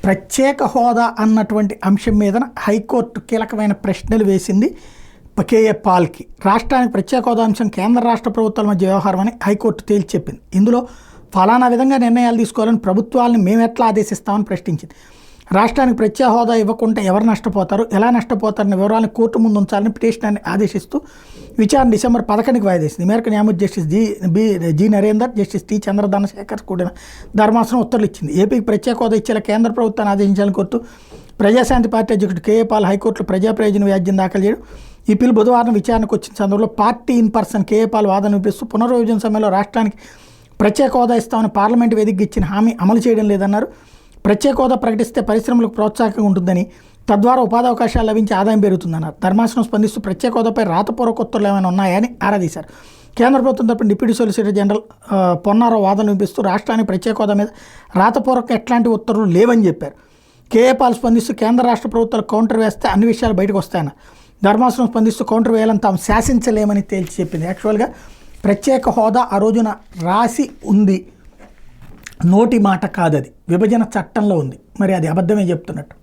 ప్రత్యేక హోదా అన్నటువంటి అంశం మీద హైకోర్టు కీలకమైన ప్రశ్నలు వేసింది కేఏ పాల్కి. రాష్ట్రానికి ప్రత్యేక హోదా అంశం కేంద్ర రాష్ట్ర ప్రభుత్వాల మధ్య వ్యవహారం అని హైకోర్టు తేల్చి చెప్పింది. ఇందులో ఫలానా విధంగా నిర్ణయాలు తీసుకోవాలని ప్రభుత్వాలను మేము ఎట్లా ఆదేశిస్తామని ప్రశ్నించింది. రాష్ట్రానికి ప్రత్యేక హోదా ఇవ్వకుంటే ఎవరు నష్టపోతారు, ఎలా నష్టపోతారన్న వివరాలను కోర్టు ముందు ఉంచాలని పిటిషనర్ని ఆదేశిస్తూ విచారణ డిసెంబర్ 11కి వాయిదా వేసింది. ఈ మేరకు న్యాయమూర్తి Justice G Narender, Justice T Chandradhanasekhar కూడిన ధర్మాసనం ఉత్తర్వులు ఇచ్చింది. ఏపీకి ప్రత్యేక హోదా ఇచ్చేలా కేంద్ర ప్రభుత్వాన్ని ఆదేశించాలని కోరుతూ ప్రజాశాంతి పార్టీ అధ్యక్షుడు కేఏ పాల్ హైకోర్టులో ప్రజా ప్రయోజన వ్యాజ్యం దాఖలు చేయడం. ఈ పిల్ బుధవారం విచారణకు వచ్చిన సందర్భంలో party in person KA Paul వాదన వినిపిస్తూ పునర్విభజన సమయంలో రాష్ట్రానికి ప్రత్యేక హోదా ఇస్తామని పార్లమెంటు వేదికగా ఇచ్చిన హామీ అమలు చేయడం లేదన్నారు. ప్రత్యేక హోదా ప్రకటిస్తే పరిశ్రమలకు ప్రోత్సాహకంగా ఉంటుందని, తద్వారా ఉపాధి అవకాశాలు లభించి ఆదాయం పెరుగుతుందన్నారు. ధర్మాసనం స్పందిస్తూ ప్రత్యేక హోదాపై రాతపూర్వక ఉత్తర్వులు ఏమైనా ఉన్నాయని ఆరాధీశారు. కేంద్ర ప్రభుత్వం తరపున డిప్యూటీ సొలిసిటర్ జనరల్ పొన్నారావు వాదన వినిపిస్తూ రాష్ట్రానికి ప్రత్యేక హోదా మీద రాతపూర్వక ఎట్లాంటి ఉత్తర్వులు లేవని చెప్పారు. కేఏ పాల్ స్పందిస్తూ కేంద్ర రాష్ట్ర ప్రభుత్వాలు కౌంటర్ వేస్తే అన్ని విషయాలు బయటకు వస్తాయన్నారు. ధర్మాసనం స్పందిస్తూ కౌంటర్ వేయాలని తాము శాసించలేమని తేల్చి చెప్పింది. యాక్చువల్గా ప్రత్యేక హోదా ఆ రోజున రాసి ఉంది, నోటి మాట కాదది, విభజన చట్టంలో ఉంది. మరి అది అబద్ధమే చెప్తున్నట్టు.